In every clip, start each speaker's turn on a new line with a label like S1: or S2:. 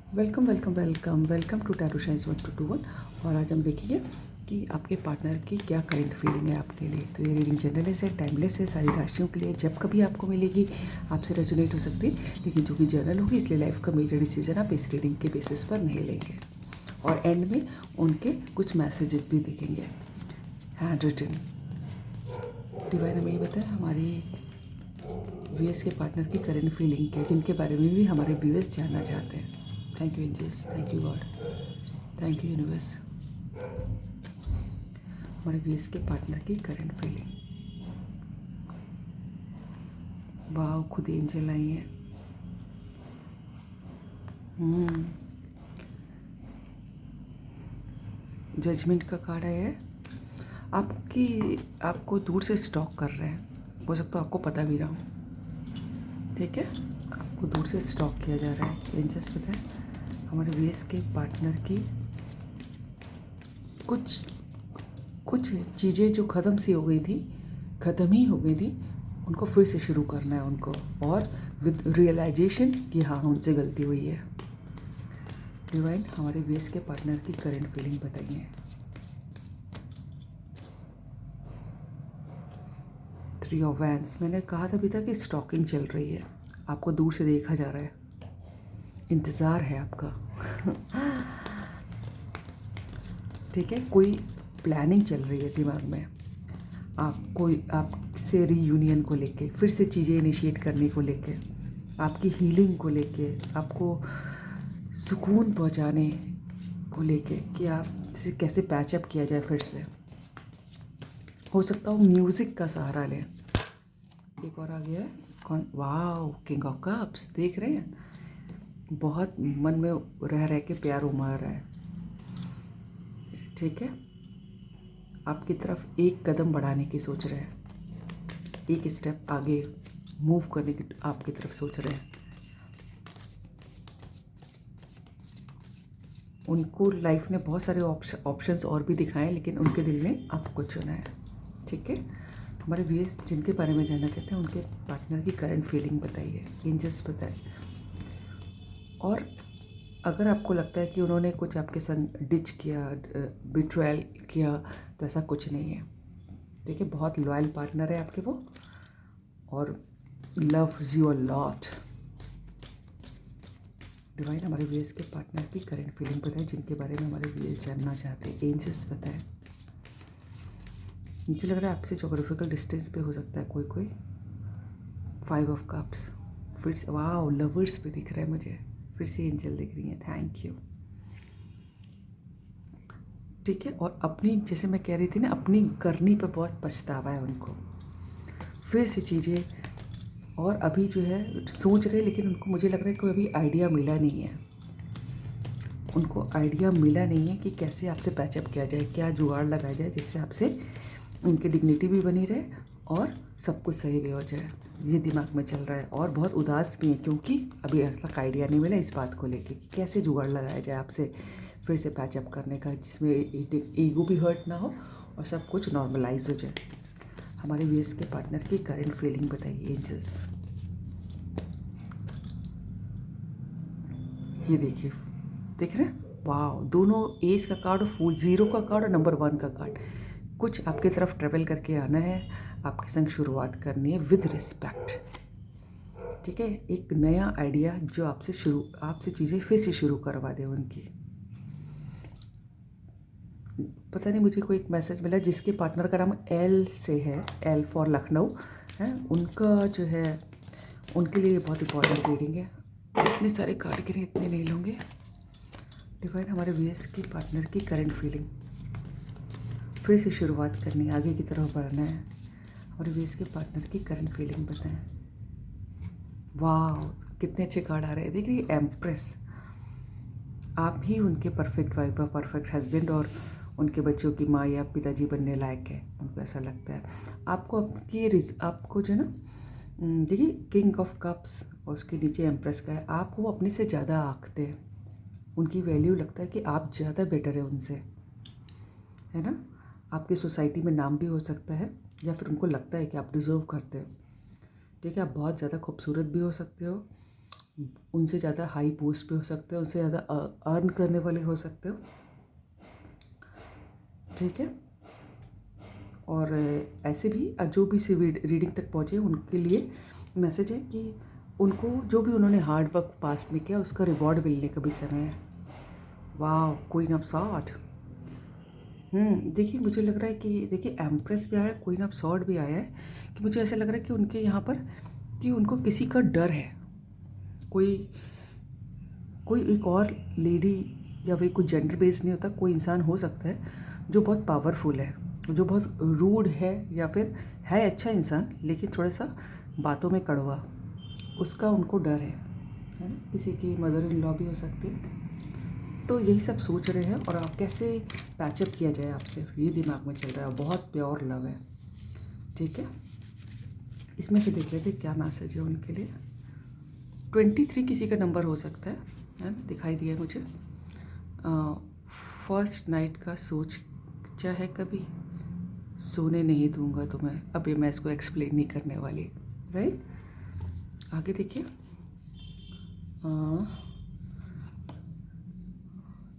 S1: Welcome welcome welcome welcome to tarot shines 1221। और आज हम देखेंगे कि आपके पार्टनर की क्या करंट फीलिंग है आपके लिए। तो ये रीडिंग जनरलेस है, टाइमलेस है, सारी राशियों के लिए जब कभी आपको मिलेगी आपसे रेजोनेट हो सकती है, लेकिन जो कि जनरल होगी इसलिए लाइफ का मेजर डिसीजन आप इस रीडिंग के बेसिस पर नहीं लेंगे। और एंड में उनके कुछ मैसेजेस भी दिखेंगे हैंड रिटन। डिवाइन हमें ये बताए हमारी व्यूअर्स के पार्टनर की करंट फीलिंग क्या है, जिनके बारे में भी हमारे व्यूअर्स जानना चाहते हैं। Thank you angels, thank you God, thank you universe. हमारे व्यूअर्स के पार्टनर की करंट फीलिंग। वाह, खुद एंजल आई हैं। जजमेंट का कार्ड है। आपको दूर से स्टॉक कर रहे हैं, हो सकता है आपको पता भी रहा हो। ठीक है, आपको दूर से स्टॉक किया जा रहा है। एंजल्स बताए हमारे व्यूअर्स के पार्टनर की कुछ कुछ चीज़ें जो ख़त्म सी हो गई थी, ख़त्म ही हो गई थी, उनको फिर से शुरू करना है उनको, और विद रियलाइजेशन कि हाँ उनसे गलती हुई है। डिवाइन हमारे व्यूअर्स के पार्टनर की करंट फीलिंग बताइए। 3 ऑफ वैंड्स। मैंने कहा था अभी तक कि स्टॉकिंग चल रही है, आपको दूर से देखा जा रहा है, इंतज़ार है आपका। ठीक है, कोई प्लानिंग चल रही है दिमाग में, आपसे रीयूनियन को लेके, फिर से चीज़ें इनिशिएट करने को लेके, आपकी हीलिंग को लेके, आपको सुकून पहुंचाने को लेके कि आपसे कैसे पैचअप किया जाए फिर से। हो सकता हो म्यूज़िक का सहारा लें। एक और आ गया है कौन, वाह, किंग ऑफ कप्स। देख रहे हैं, बहुत मन में रह रह के प्यार उमड़ रहा है। ठीक है, आपकी तरफ एक कदम बढ़ाने की सोच रहे हैं, एक स्टेप आगे मूव करने की आपकी तरफ सोच रहे हैं। उनको लाइफ ने बहुत सारे ऑप्शंस और भी दिखाए, लेकिन उनके दिल ने आपको चुना है। ठीक है, हमारे व्यूअर्स जिनके बारे में जानना चाहते हैं उनके पार्टनर की करंट फीलिंग बताइए, एंजल्स बताए। और अगर आपको लगता है कि उन्होंने कुछ आपके संग डिच किया, बिट्रेयल किया, तो ऐसा कुछ नहीं है। ठीक है, बहुत लॉयल पार्टनर है आपके वो, और loves you a lot. Divine हमारे व्यूअर्स के पार्टनर की करंट फीलिंग बताएं, जिनके बारे में हमारे व्यूअर्स जानना चाहते हैं। एंजल्स बताएं। मुझे लग रहा है आपसे जोग्राफिकल डिस्टेंस पे हो सकता है कोई 5 ऑफ कप्स। फिर से वाह, लवर्स पे दिख रहा है मुझे, फिर से एंजल दिख रही हैं, थैंक यू। ठीक है, और अपनी, जैसे मैं कह रही थी ना, अपनी करनी पे बहुत पछतावा है उनको, फिर से चीज़ें, और अभी जो है सोच रहे, लेकिन उनको मुझे लग रहा है कोई अभी आइडिया मिला नहीं है। उनको आइडिया मिला नहीं है कि कैसे आपसे पैचअप किया जाए, क्या जुगाड़ लगाया जाए जिससे आपसे उनकी डिग्निटी भी बनी रहे और सब कुछ सही भी हो जाए। ये दिमाग में चल रहा है, और बहुत उदास भी है क्योंकि अभी तक आइडिया नहीं मिला इस बात को लेके कि कैसे जुगाड़ लगाया जाए आपसे फिर से पैचअप करने का, जिसमें ईगो भी हर्ट ना हो और सब कुछ नॉर्मलाइज हो जाए। हमारे व्यूअर्स के पार्टनर की करंट फीलिंग बताइए एंजल्स। ये देखिए, देख रहे हैं, वाह, दोनों एज का कार्ड और फूल, 0 का कार्ड और नंबर 1 का कार्ड। कुछ आपकी तरफ ट्रेवल करके आना है, आपके संग शुरुआत करनी है विद रिस्पेक्ट। ठीक है, एक नया आइडिया जो आपसे चीज़ें फिर से शुरू करवा दे उनकी। पता नहीं, मुझे कोई एक मैसेज मिला जिसके पार्टनर का नाम एल से है, एल फॉर लखनऊ है, उनका जो है, उनके लिए बहुत इंपॉर्टेंट रीडिंग है। इतने सारे कार्ड गिरे, इतने नहीं लूँगे। डिवाइन हमारे व्यूअर्स की पार्टनर की करंट फीलिंग, फिर से शुरुआत करनी है, आगे की तरफ बढ़ना है। हमारे व्यूअर्स के पार्टनर की करंट फीलिंग बताएं। वाह, कितने अच्छे कार्ड आ रहे हैं, देखिए एम्प्रेस। आप ही उनके परफेक्ट वाइफ, परफेक्ट हस्बैंड और उनके बच्चों की माँ या पिताजी बनने लायक है, उनको ऐसा लगता है। आपको जो ना, देखिए किंग ऑफ कप्स और उसके नीचे एम्प्रेस का है, आप वो अपने से ज़्यादा आंकते हैं, उनकी वैल्यू लगता है कि आप ज़्यादा बेटर है उनसे, है ना। आपकी सोसाइटी में नाम भी हो सकता है, या फिर उनको लगता है कि आप डिज़र्व करते हो। ठीक है, आप बहुत ज़्यादा खूबसूरत भी हो सकते हो, उनसे ज़्यादा हाई पोस्ट पे हो सकते हो, उनसे ज़्यादा अर्न करने वाले हो सकते हो, ठीक है। और ऐसे भी जो भी से रीडिंग तक पहुँचे उनके लिए मैसेज है कि उनको जो भी उन्होंने हार्ड वर्क पास्ट में किया उसका रिवॉर्ड मिलने का भी समय है। वाह, क्वीन ऑफ सॉर्ड। देखिए मुझे लग रहा है कि देखिए एम्प्रेस भी आया है, क्वीन ऑफ सॉर्ड भी आया है, कि मुझे ऐसा लग रहा है कि उनके यहाँ पर कि उनको किसी का डर है। कोई कोई एक और लेडी या फिर कोई जेंडर बेस्ड नहीं होता, कोई इंसान हो सकता है जो बहुत पावरफुल है, जो बहुत रूड है, या फिर है अच्छा इंसान लेकिन थोड़ा सा बातों में कड़वा, उसका उनको डर है ना। किसी की मदर इन लॉ भी हो सकती है। तो यही सब सोच रहे हैं और आप कैसे पैचअप किया जाए आपसे, ये दिमाग में चल रहा है। बहुत प्योर लव है, ठीक है। इसमें से देख लेते क्या मैसेज है उनके लिए। 23 किसी का नंबर हो सकता है ना, दिखाई दिया है मुझे। फर्स्ट नाइट का सोचा है कभी, सोने नहीं दूंगा तुम्हें। अभी मैं इसको एक्सप्लेन नहीं करने वाली, राइट। आगे देखिए,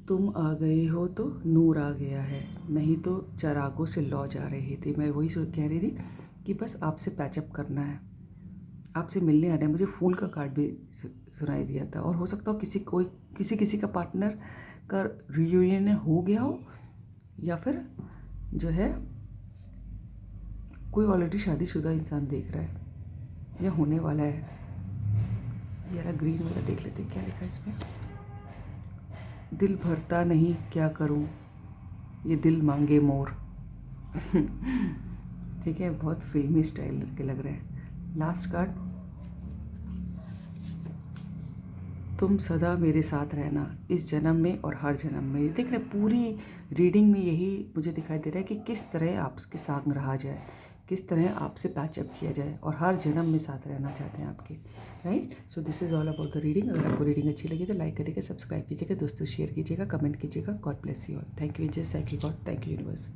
S1: तुम आ गए हो तो नूर आ गया है, नहीं तो चरागों से लौ जा रही थी। मैं वही कह रही थी कि बस आपसे पैचअप करना है, आपसे मिलने आना है। मुझे फूल का कार्ड भी सुनाई दिया था, और हो सकता हो किसी का पार्टनर का रियूनियन हो गया हो, या फिर जो है कोई ऑलरेडी शादीशुदा इंसान देख रहा है या होने वाला है। यार ग्रीन वाला देख लेते क्या लिखा है इसमें। दिल भरता नहीं क्या करूं, ये दिल मांगे मोर। ठीक है, बहुत फिल्मी स्टाइल के लग रहे हैं। लास्ट कार्ड, तुम सदा मेरे साथ रहना, इस जन्म में और हर जन्म में। देख रहे पूरी रीडिंग में यही मुझे दिखाई दे रहा है कि किस तरह आपके साथ रहा जाए, किस तरह आपसे पैचअप किया जाए, और हर जन्म में साथ रहना चाहते हैं आपके, right. So this is all about the reading. अगर आपको रीडिंग अच्छी लगी तो लाइक करिएगा, सब्सक्राइब कीजिएगा, दोस्तों शेयर कीजिएगा, कमेंट कीजिएगा। God bless you all. Thank you angels, thank you God, thank you universe.